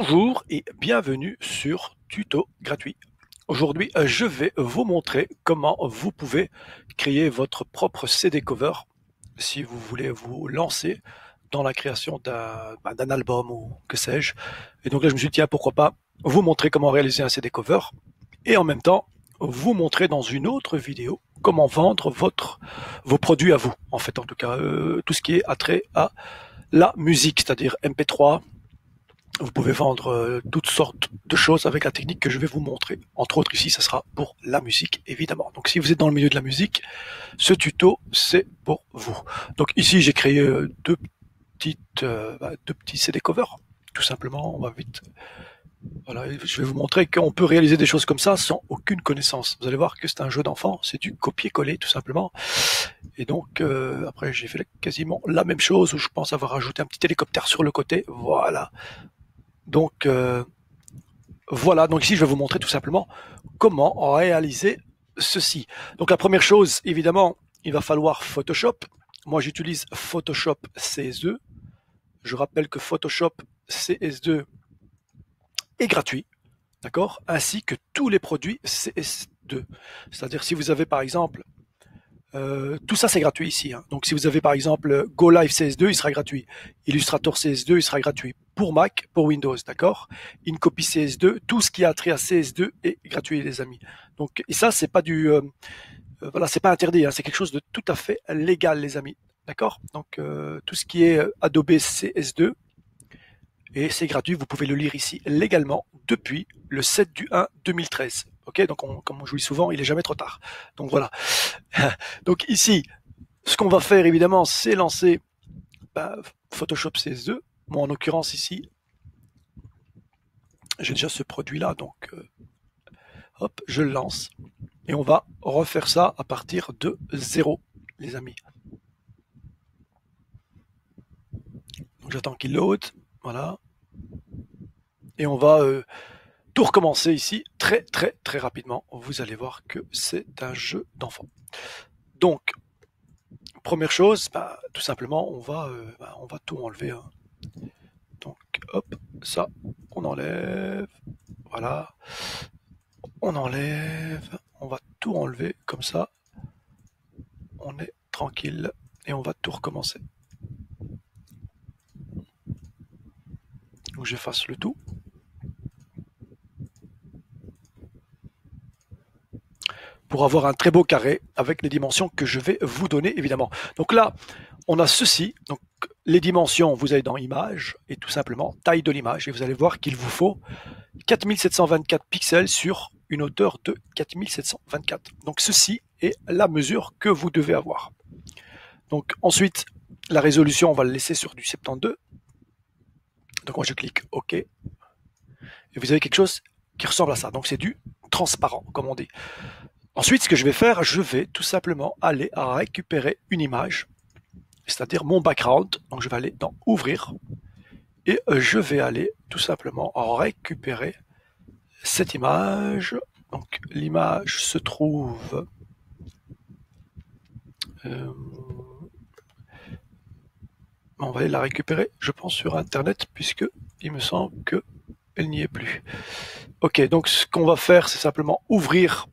Bonjour et bienvenue sur Tuto gratuit. Aujourd'hui, je vais vous montrer comment vous pouvez créer votre propre CD cover si vous voulez vous lancer dans la création d'un album ou que sais-je. Et donc là, je me suis dit, tiens, pourquoi pas vous montrer comment réaliser un CD cover et en même temps vous montrer dans une autre vidéo comment vendre vos produits à vous. En fait, en tout cas, tout ce qui est attrait à la musique, c'est-à-dire MP3. Vous pouvez vendre toutes sortes de choses avec la technique que je vais vous montrer. Entre autres, ici, ça sera pour la musique, évidemment. Donc, si vous êtes dans le milieu de la musique, ce tuto, c'est pour vous. Donc, ici, j'ai créé deux petits CD covers. Tout simplement, on va vite. Voilà, je vais vous montrer qu'on peut réaliser des choses comme ça sans aucune connaissance. Vous allez voir que c'est un jeu d'enfant, c'est du copier-coller, tout simplement. Et donc, après, j'ai fait quasiment la même chose où je pense avoir ajouté un petit hélicoptère sur le côté. Voilà. Donc, voilà, donc ici je vais vous montrer tout simplement comment réaliser ceci. Donc la première chose, évidemment, il va falloir Photoshop. Moi j'utilise Photoshop CS2. Je rappelle que Photoshop CS2 est gratuit, d'accord, ainsi que tous les produits CS2. C'est-à-dire si vous avez par exemple tout ça c'est gratuit ici. Hein. Donc si vous avez par exemple Go Live CS2, il sera gratuit. Illustrator CS2, il sera gratuit. Pour Mac, pour Windows, d'accord. InCopy CS2, tout ce qui a trait à CS2 est gratuit, les amis. Donc et ça c'est pas voilà, c'est pas interdit. Hein. C'est quelque chose de tout à fait légal, les amis. D'accord. Donc tout ce qui est Adobe CS2 et c'est gratuit. Vous pouvez le lire ici légalement depuis le 7 du 1 2013. Ok. Donc comme on joue souvent, il est jamais trop tard. Donc voilà. Donc ici, ce qu'on va faire évidemment, c'est lancer Photoshop CS2. Moi en l'occurrence ici, j'ai déjà ce produit-là, donc hop, je le lance. Et on va refaire ça à partir de 0, les amis. Donc j'attends qu'il load, voilà. Et on va tout recommencer ici très rapidement. Vous allez voir que c'est un jeu d'enfant. Donc, première chose, tout simplement, on va tout enlever. Hein. Donc, hop, ça, on enlève. Voilà. On enlève. On va tout enlever comme ça. On est tranquille et on va tout recommencer. Donc, j'efface le tout. Pour avoir un très beau carré avec les dimensions que je vais vous donner, évidemment. Donc là, on a ceci. Donc, les dimensions, vous allez dans Images et tout simplement taille de l'image. Et vous allez voir qu'il vous faut 4724 pixels sur une hauteur de 4724. Donc ceci est la mesure que vous devez avoir. Donc ensuite, la résolution, on va le laisser sur du 72. Donc moi je clique OK. Et vous avez quelque chose qui ressemble à ça. Donc c'est du transparent, comme on dit. Ensuite, ce que je vais faire, je vais tout simplement aller à récupérer une image, c'est-à-dire mon background. Donc je vais aller dans Ouvrir et je vais aller tout simplement récupérer cette image. Donc l'image se trouve on va aller la récupérer, je pense, sur Internet, puisque il me semble qu'elle n'y est plus. Ok, donc ce qu'on va faire, c'est simplement ouvrir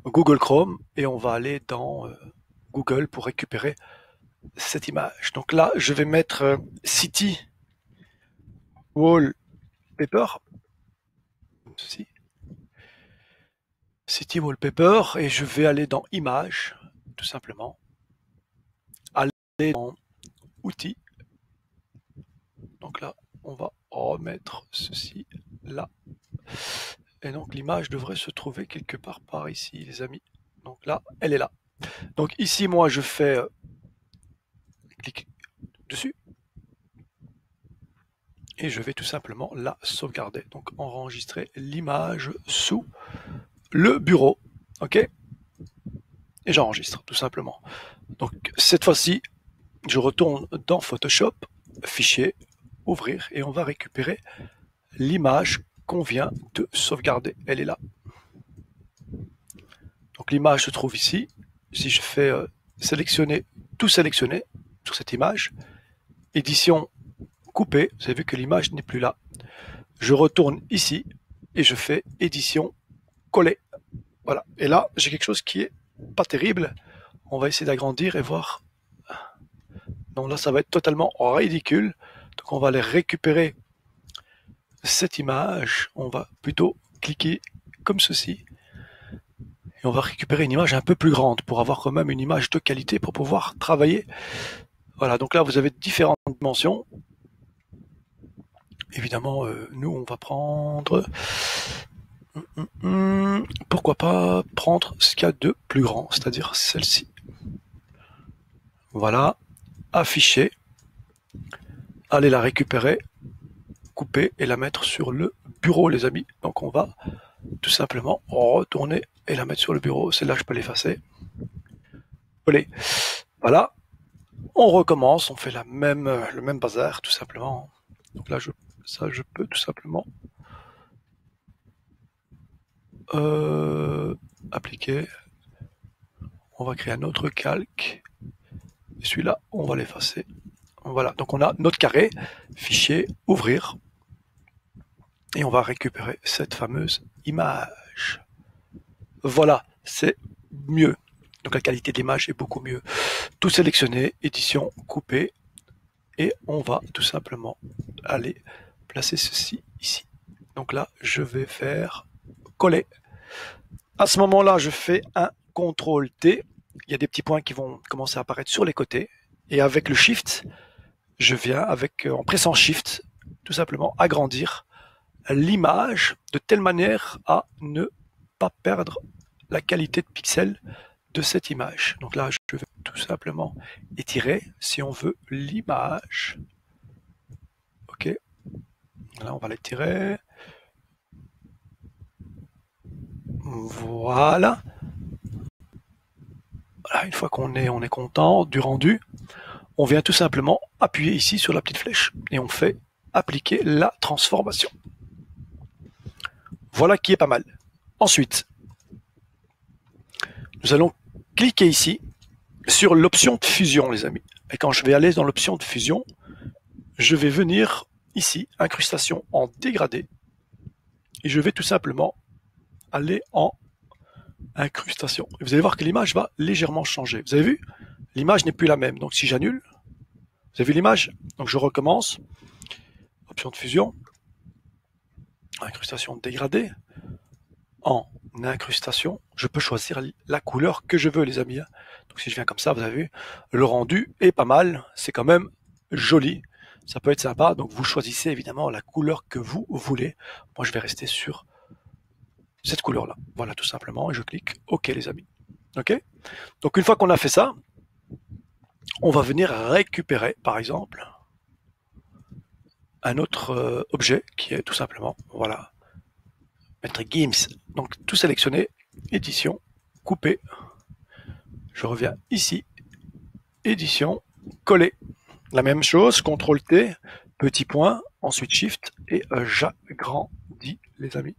Google Chrome et on va aller dans Google pour récupérer cette image. Donc là, je vais mettre City Wallpaper. Ceci. City Wallpaper et je vais aller dans Images, tout simplement. Aller dans Outils. Donc là, on va remettre ceci là. Et donc l'image devrait se trouver quelque part par ici, les amis. Donc là, elle est là. Donc ici, moi, je fais clic dessus. Et je vais tout simplement la sauvegarder. Donc enregistrer l'image sous le bureau. OK. Et j'enregistre, tout simplement. Donc cette fois-ci, je retourne dans Photoshop, Fichier, Ouvrir, et on va récupérer l'image qu'on vient de sauvegarder. Elle est là. Donc l'image se trouve ici. Si je fais sélectionner, tout sélectionner sur cette image, édition couper. Vous avez vu que l'image n'est plus là. Je retourne ici et je fais édition, coller. Voilà. Et là, j'ai quelque chose qui est pas terrible. On va essayer d'agrandir et voir. Donc là, ça va être totalement ridicule. Donc on va aller récupérer cette image. On va plutôt cliquer comme ceci. Et on va récupérer une image un peu plus grande pour avoir quand même une image de qualité pour pouvoir travailler. Voilà, donc là, vous avez différentes dimensions. Évidemment, nous, on va prendre... pourquoi pas prendre ce qu'il y a de plus grand, c'est-à-dire celle-ci. Voilà, afficher, aller la récupérer, couper et la mettre sur le bureau, les amis. Donc on va tout simplement retourner et la mettre sur le bureau. Celle-là, je peux l'effacer. Allez, voilà. On recommence, on fait le même bazar, tout simplement. Donc là, je peux tout simplement appliquer. On va créer un autre calque. Et celui-là, on va l'effacer. Voilà, donc on a notre carré, fichier, ouvrir. Et on va récupérer cette fameuse image. Voilà, c'est mieux. Donc la qualité de l'image est beaucoup mieux. Tout sélectionner, édition, couper. Et on va tout simplement aller placer ceci ici. Donc là, je vais faire coller. À ce moment-là, je fais un CTRL-T. Il y a des petits points qui vont commencer à apparaître sur les côtés. Et avec le Shift, je viens en pressant Shift, tout simplement agrandir l'image de telle manière à ne pas perdre la qualité de pixels de cette image. Donc là, je vais tout simplement étirer si on veut l'image. Ok. Là, on va l'étirer. Voilà. Voilà. Une fois qu'on est content du rendu, on vient tout simplement appuyer ici sur la petite flèche et on fait appliquer la transformation. Voilà qui est pas mal. Ensuite, nous allons cliquer ici sur l'option de fusion, les amis. Et quand je vais aller dans l'option de fusion, je vais venir ici, incrustation en dégradé, et je vais tout simplement aller en incrustation. Et vous allez voir que l'image va légèrement changer. Vous avez vu? L'image n'est plus la même. Donc si j'annule, vous avez vu l'image? Donc je recommence. Option de fusion, incrustation dégradée, en incrustation, je peux choisir la couleur que je veux, les amis. Donc si je viens comme ça, vous avez vu, le rendu est pas mal, c'est quand même joli, ça peut être sympa. Donc vous choisissez évidemment la couleur que vous voulez. Moi je vais rester sur cette couleur-là. Voilà, tout simplement, et je clique OK, les amis. OK? Donc une fois qu'on a fait ça, on va venir récupérer, par exemple, un autre objet qui est tout simplement, voilà, mettre GIMS. Donc tout sélectionner, édition, couper. Je reviens ici, édition, coller. La même chose, CTRL-T, petit point, ensuite Shift, et j'agrandis, les amis.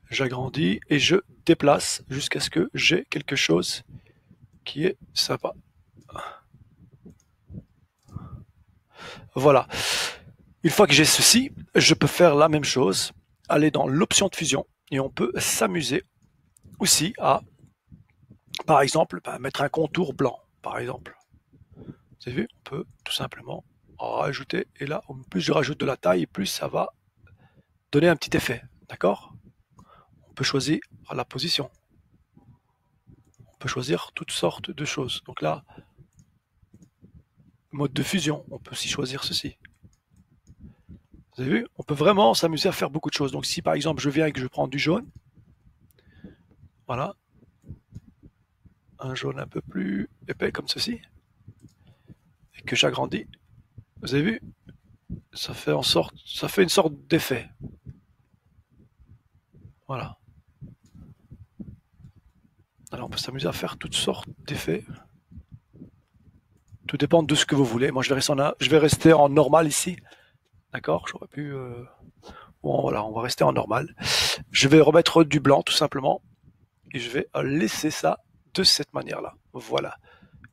J'agrandis et je déplace jusqu'à ce que j'ai quelque chose qui est sympa. Voilà. Une fois que j'ai ceci, je peux faire la même chose, aller dans l'option de fusion, et on peut s'amuser aussi à, par exemple, mettre un contour blanc, par exemple. Vous avez vu, on peut tout simplement rajouter, et là, plus je rajoute de la taille, plus ça va donner un petit effet, d'accord? On peut choisir la position. On peut choisir toutes sortes de choses. Donc là, mode de fusion, on peut aussi choisir ceci. Vous avez vu, on peut vraiment s'amuser à faire beaucoup de choses. Donc si par exemple je viens et que je prends du jaune, voilà, un jaune un peu plus épais comme ceci, et que j'agrandis, vous avez vu, ça fait une sorte d'effet. Voilà. Alors on peut s'amuser à faire toutes sortes d'effets. Tout dépend de ce que vous voulez. Moi je vais rester en normal ici. D'accord, j'aurais pu. Bon, voilà, on va rester en normal. Je vais remettre du blanc tout simplement. Et je vais laisser ça de cette manière-là. Voilà.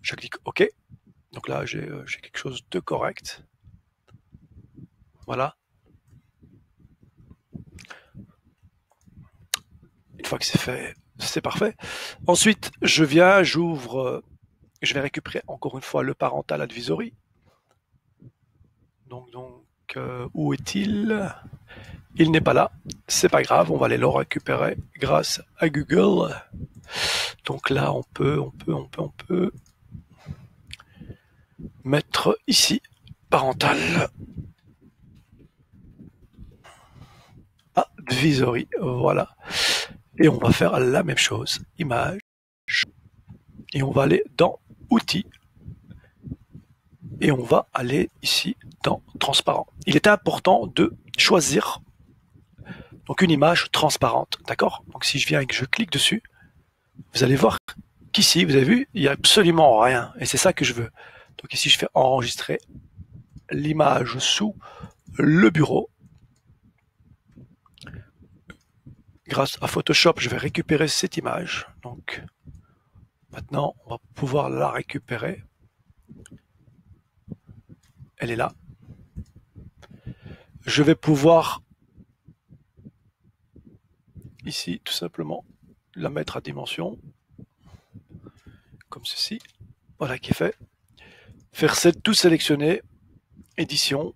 Je clique OK. Donc là, j'ai quelque chose de correct. Voilà. Une fois que c'est fait, c'est parfait. Ensuite, je viens, j'ouvre, je vais récupérer encore une fois le parental advisory. Donc, où est-il? Il n'est pas là. C'est pas grave, on va aller le récupérer grâce à Google. Donc là, on peut mettre ici parental advisory. Voilà. Et on va faire la même chose. Image. Et on va aller dans outils. Et on va aller ici dans transparent. Il est important de choisir donc une image transparente. D'accord? Donc si je viens et que je clique dessus, vous allez voir qu'ici, vous avez vu, il n'y a absolument rien. Et c'est ça que je veux. Donc ici, je fais enregistrer l'image sous le bureau. Grâce à Photoshop, je vais récupérer cette image. Donc maintenant, on va pouvoir la récupérer. Elle est là. Je vais pouvoir ici, tout simplement, la mettre à dimension. Comme ceci. Voilà qui est fait. Faire tout sélectionner. Édition.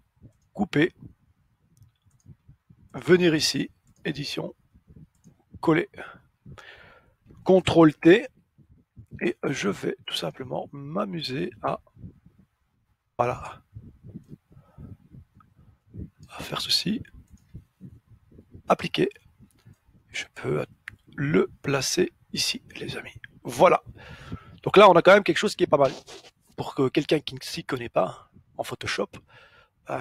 Couper. Venir ici. Édition. Coller. CTRL T. Et je vais tout simplement m'amuser à voilà, à faire ceci, appliquer. Je peux le placer ici, les amis. Voilà. Donc là, on a quand même quelque chose qui est pas mal. Pour que quelqu'un qui ne s'y connaît pas en Photoshop,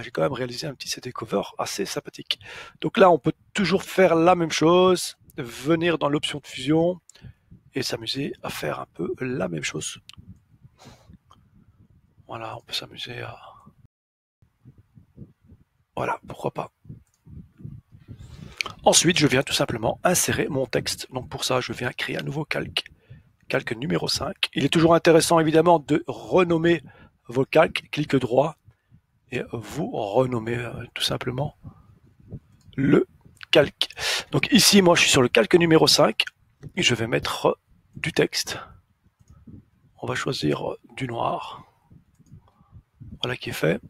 j'ai quand même réalisé un petit CD cover assez sympathique. Donc là, on peut toujours faire la même chose, venir dans l'option de fusion et s'amuser à faire un peu la même chose. Voilà, on peut s'amuser à... Voilà, pourquoi pas. Ensuite, je viens tout simplement insérer mon texte. Donc pour ça, je viens créer un nouveau calque. Calque numéro 5. Il est toujours intéressant évidemment de renommer vos calques. Clic droit et vous renommez tout simplement le calque. Donc ici, moi je suis sur le calque numéro 5 et je vais mettre du texte. On va choisir du noir. Voilà qui est fait.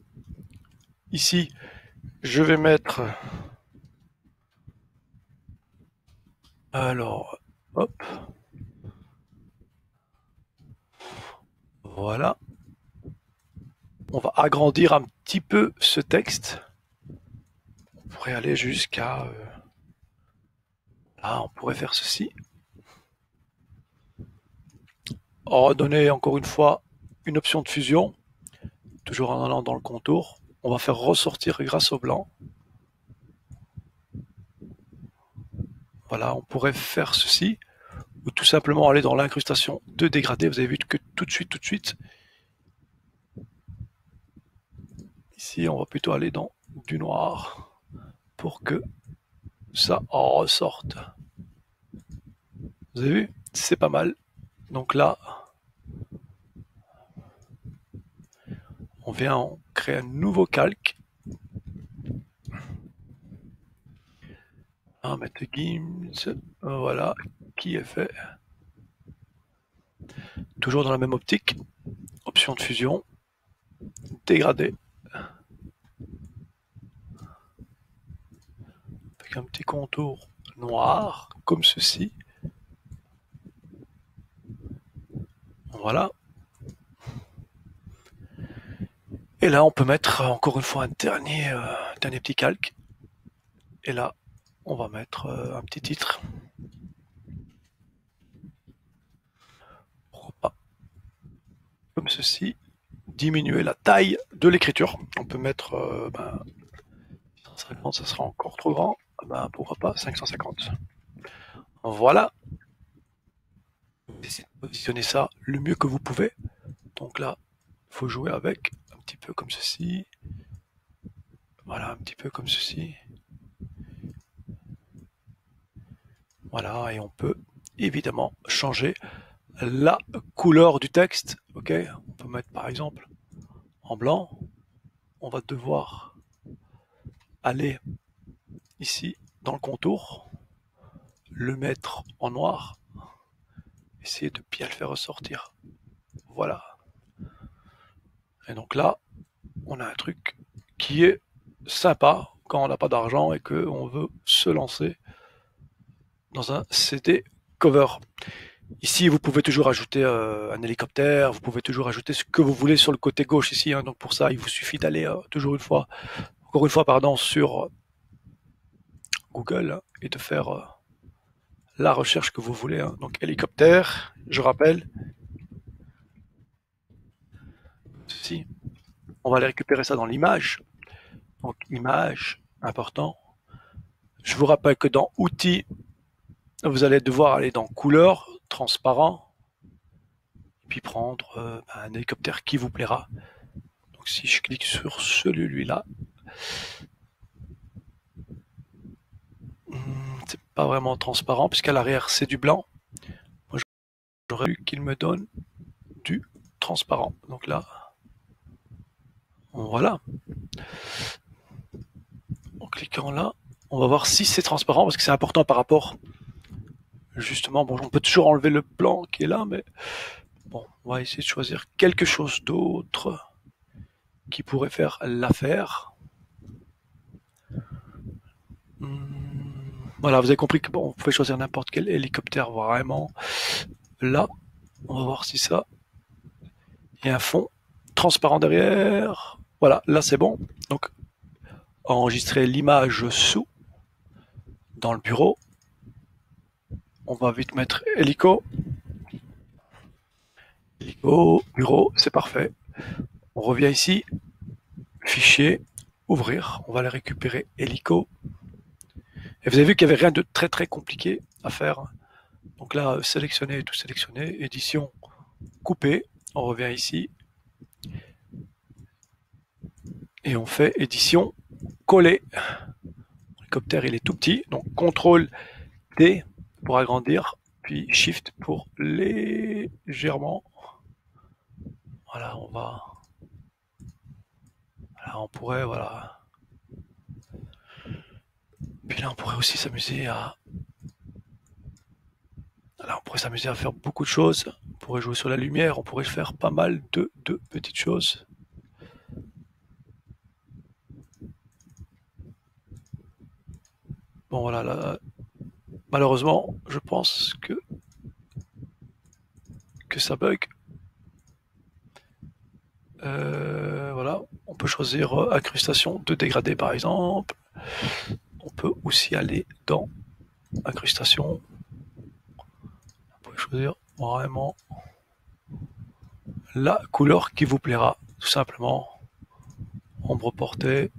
Ici, je vais mettre... Alors, hop. Voilà. On va agrandir un petit peu ce texte. On pourrait aller jusqu'à... là, on pourrait faire ceci. Redonner encore une fois une option de fusion. Toujours en allant dans le contour. On va faire ressortir grâce au blanc. Voilà, on pourrait faire ceci. Ou tout simplement aller dans l'incrustation de dégradé. Vous avez vu que tout de suite, ici, on va plutôt aller dans du noir pour que ça en ressorte. Vous avez vu? C'est pas mal. Donc là, on vient créer un nouveau calque. On va mettre Gims, voilà, qui est fait. Toujours dans la même optique. Option de fusion, dégradé. Avec un petit contour noir, comme ceci. Voilà. Et là, on peut mettre encore une fois un dernier petit calque. Et là, on va mettre un petit titre. Comme ceci. Diminuer la taille de l'écriture. On peut mettre 550, ça sera encore trop grand. Pourquoi pas 550. Voilà. Essayez de positionner ça le mieux que vous pouvez. Donc là, il faut jouer avec un petit peu comme ceci. Voilà, un petit peu comme ceci. Voilà, et on peut évidemment changer la couleur du texte. Ok, on peut mettre par exemple en blanc. On va devoir aller ici dans le contour, le mettre en noir, essayer de bien le faire ressortir. Voilà. Et donc là, on a un truc qui est sympa quand on n'a pas d'argent et qu'on veut se lancer dans un CD cover. Ici, vous pouvez toujours ajouter un hélicoptère, vous pouvez toujours ajouter ce que vous voulez sur le côté gauche ici. Hein. Donc pour ça, il vous suffit d'aller encore une fois, pardon, sur Google et de faire la recherche que vous voulez. Hein. Donc hélicoptère, je rappelle. Ceci, on va aller récupérer ça dans l'image. Donc image, important. Je vous rappelle que dans outils, vous allez devoir aller dans couleur, transparent, et puis prendre un hélicoptère qui vous plaira. Donc si je clique sur celui-là, c'est pas vraiment transparent puisqu'à l'arrière c'est du blanc. Moi j'aurais voulu qu'il me donne du transparent. Donc là, voilà. En cliquant là, on va voir si c'est transparent parce que c'est important par rapport. Justement, bon, on peut toujours enlever le blanc qui est là, mais bon, on va essayer de choisir quelque chose d'autre qui pourrait faire l'affaire. Voilà, vous avez compris que bon, vous pouvez choisir n'importe quel hélicoptère vraiment. Là, on va voir si ça. Il y a un fond transparent derrière. Voilà, là c'est bon. Donc, enregistrer l'image sous dans le bureau. On va vite mettre hélico. Hélico, bureau, c'est parfait. On revient ici. Fichier, ouvrir. On va aller récupérer hélico. Et vous avez vu qu'il n'y avait rien de très très compliqué à faire. Donc là, sélectionner, tout sélectionner, édition, couper. On revient ici. Et on fait édition, coller. L'hélicoptère, il est tout petit. Donc CTRL D pour agrandir, puis Shift pour légèrement. Voilà, on va. Voilà, on pourrait, voilà. Puis là, on pourrait aussi s'amuser à. Là, on pourrait s'amuser à faire beaucoup de choses. On pourrait jouer sur la lumière, on pourrait faire pas mal de petites choses. Bon, voilà, là, malheureusement, je pense que ça bug. Voilà, on peut choisir incrustation de dégradé par exemple. On peut aussi aller dans incrustation. On peut choisir vraiment la couleur qui vous plaira, tout simplement. Ombre portée.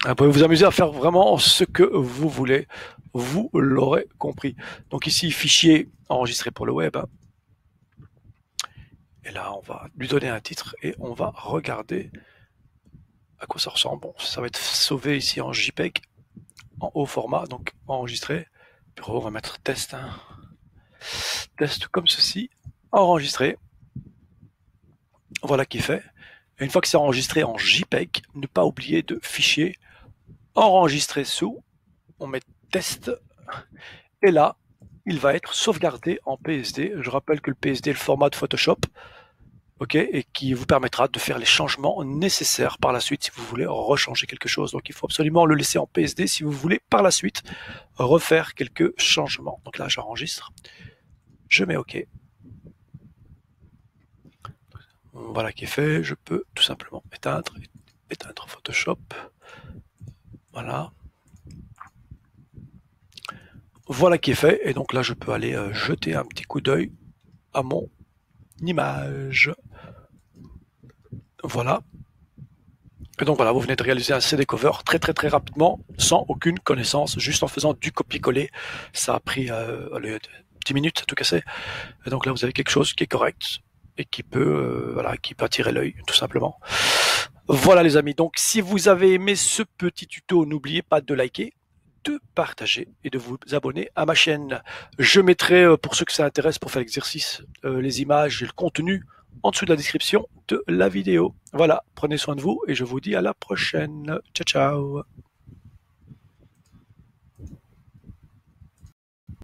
Vous pouvez vous amuser à faire vraiment ce que vous voulez. Vous l'aurez compris. Donc ici, fichier enregistré pour le web. Et là, on va lui donner un titre et on va regarder à quoi ça ressemble. Bon, ça va être sauvé ici en JPEG, en haut format, donc enregistré. Puis on va mettre test. Hein. Test comme ceci, enregistré. Voilà qui est fait. Et une fois que c'est enregistré en JPEG, ne pas oublier de fichier enregistrer sous. On met test. Et là, il va être sauvegardé en PSD. Je rappelle que le PSD est le format de Photoshop. Ok, et qui vous permettra de faire les changements nécessaires par la suite si vous voulez rechanger quelque chose. Donc il faut absolument le laisser en PSD si vous voulez par la suite refaire quelques changements. Donc là j'enregistre, je mets OK. Voilà qui est fait, je peux tout simplement éteindre Photoshop. Voilà. Voilà qui est fait, et donc là je peux aller jeter un petit coup d'œil à mon image. Voilà. Et donc voilà, vous venez de réaliser un CD cover très très très rapidement, sans aucune connaissance, juste en faisant du copier-coller. Ça a pris 10 minutes à tout casser. Et donc là, vous avez quelque chose qui est correct et qui peut, voilà, qui peut attirer l'œil, tout simplement. Voilà les amis, donc si vous avez aimé ce petit tuto, n'oubliez pas de liker, de partager et de vous abonner à ma chaîne. Je mettrai, pour ceux que ça intéresse pour faire l'exercice, les images et le contenu en dessous de la description de la vidéo. Voilà, prenez soin de vous et je vous dis à la prochaine. Ciao ciao.